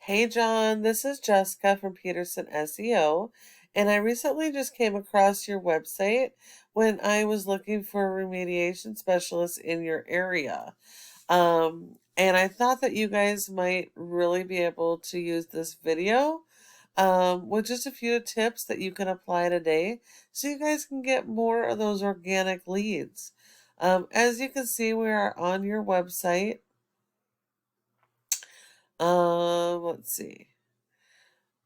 Hey John, this is Jessica from Peterson SEO, and I recently just came across your website when I was looking for remediation specialists in your area. And I thought that you guys might really be able to use this video with just a few tips that you can apply today so you guys can get more of those organic leads. As you can see, we are on your website. Let's see.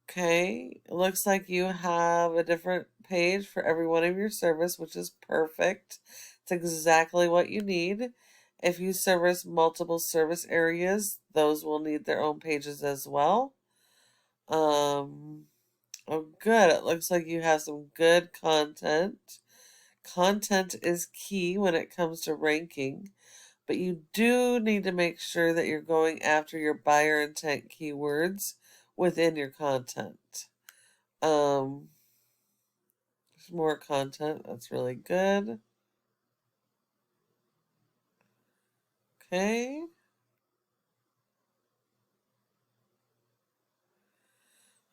Okay, it looks like you have a different page for every one of your service, which is perfect. It's exactly what you need. If you service multiple service areas, those will need their own pages as well. Um, oh, good. It looks like you have some good content. Content is key when it comes to ranking, but you do need to make sure that you're going after your buyer intent keywords within your content. Um, there's more content. That's really good. Okay.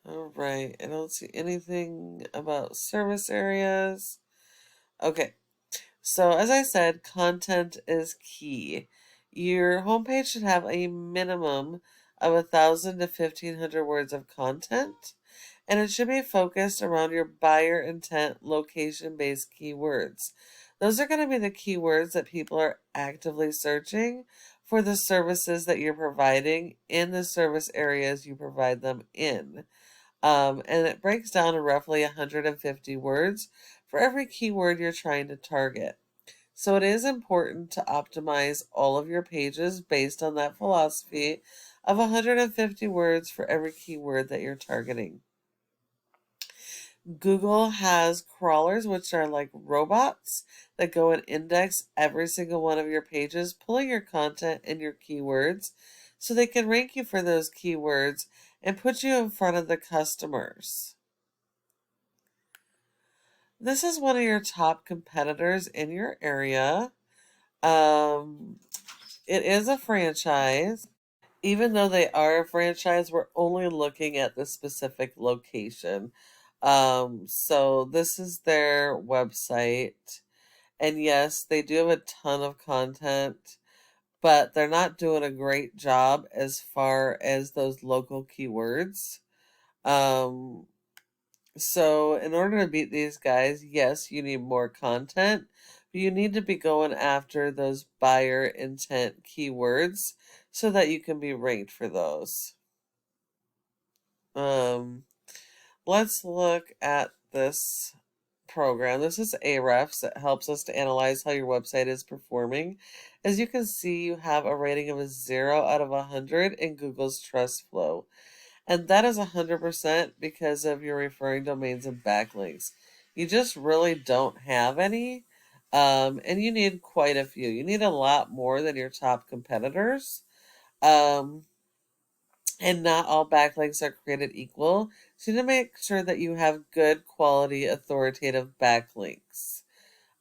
All right. I don't see anything about service areas. Okay. So as I said, content is key. Your homepage should have a minimum of 1,000 to 1,500 words of content, and it should be focused around your buyer intent location-based keywords. Those are going to be the keywords that people are actively searching for the services that you're providing in the service areas you provide them in. And it breaks down to roughly 150 words for every keyword you're trying to target. So it is important to optimize all of your pages based on that philosophy of 150 words for every keyword that you're targeting. Google has crawlers, which are like robots that go and index every single one of your pages, pulling your content and your keywords so they can rank you for those keywords and put you in front of the customers. This is one of your top competitors in your area. Um, it is a franchise. Even though they are a franchise, we're only looking at the specific location. So this is their website. And yes, they do have a ton of content, but they're not doing a great job as far as those local keywords. Um, so in order to beat these guys, yes, you need more content, but you need to be going after those buyer intent keywords so that you can be ranked for those. Um, let's look at this program. This is Ahrefs. It helps us to analyze how your website is performing. As you can see, you have a rating of a 0 out of 100 in Google's Trust Flow. And that is 100% because of your referring domains and backlinks. You just really don't have any. And you need quite a few. You need a lot more than your top competitors. Um, and not all backlinks are created equal. So you need to make sure that you have good quality authoritative backlinks.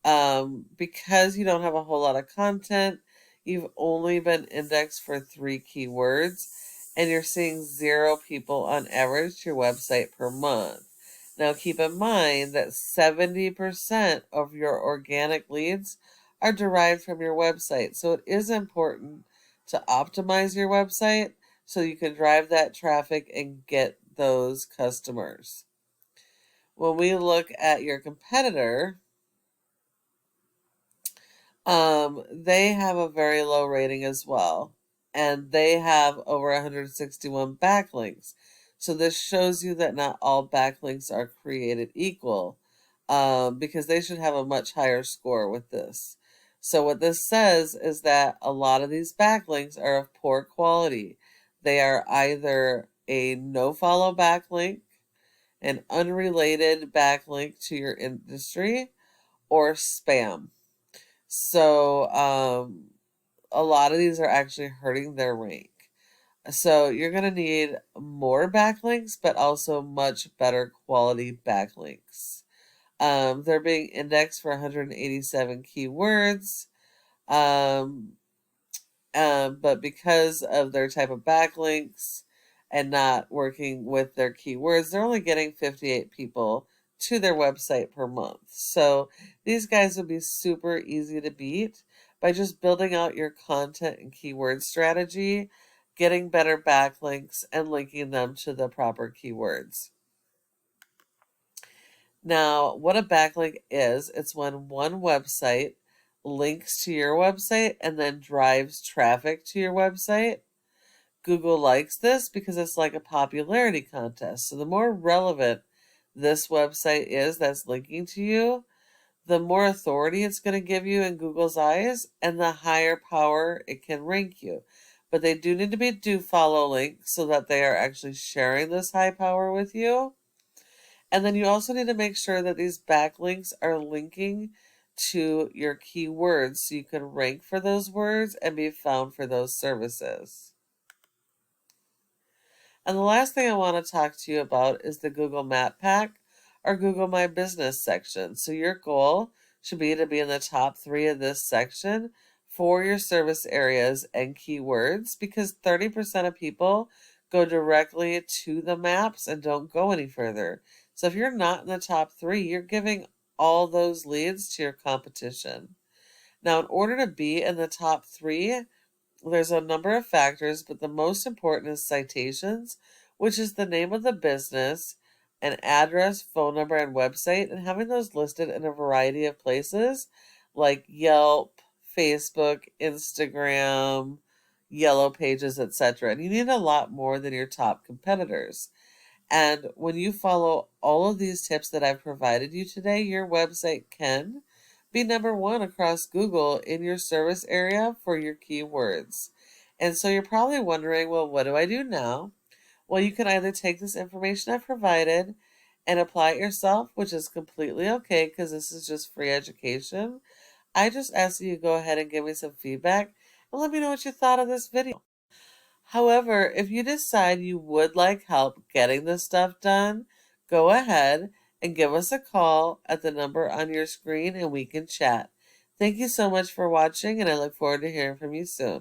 Because you don't have a whole lot of content, you've only been indexed for 3 keywords, and you're seeing 0 people on average to your website per month. Now keep in mind that 70% of your organic leads are derived from your website. So it is important to optimize your website so you can drive that traffic and get those customers. When we look at your competitor, they have a very low rating as well, and they have over 161 backlinks. So this shows you that not all backlinks are created equal, because they should have a much higher score with this. So what this says is that a lot of these backlinks are of poor quality. They are either a no-follow backlink, an unrelated backlink to your industry, or spam. So a lot of these are actually hurting their rank. So you're going to need more backlinks, but also much better quality backlinks. They're being indexed for 187 keywords. But because of their type of backlinks and not working with their keywords, they're only getting 58 people to their website per month. So these guys would be super easy to beat by just building out your content and keyword strategy, getting better backlinks, and linking them to the proper keywords. Now, what a backlink is, it's when one website links to your website and then drives traffic to your website. Google likes this because it's like a popularity contest. So the more relevant this website is that's linking to you, the more authority it's going to give you in Google's eyes and the higher power it can rank you. But they do need to be do follow links so that they are actually sharing this high power with you. And then you also need to make sure that these backlinks are linking to your keywords so you can rank for those words and be found for those services. And the last thing I want to talk to you about is the Google Map Pack or Google My Business section. So your goal should be to be in the top 3 of this section for your service areas and keywords, because 30% of people go directly to the maps and don't go any further. So if you're not in the top 3, you're giving all those leads to your competition. Now, in order to be in the top 3, there's a number of factors, but the most important is citations, which is the name of the business, an address, phone number, and website, and having those listed in a variety of places like Yelp, Facebook, Instagram, Yellow Pages, etc. And you need a lot more than your top competitors. And when you follow all of these tips that I've provided you today, your website can be number 1 across Google in your service area for your keywords. And so you're probably wondering, well, what do I do now? Well, you can either take this information I've provided and apply it yourself, which is completely okay because this is just free education. I just ask you to go ahead and give me some feedback and let me know what you thought of this video. However, if you decide you would like help getting this stuff done, go ahead and give us a call at the number on your screen and we can chat. Thank you so much for watching, and I look forward to hearing from you soon.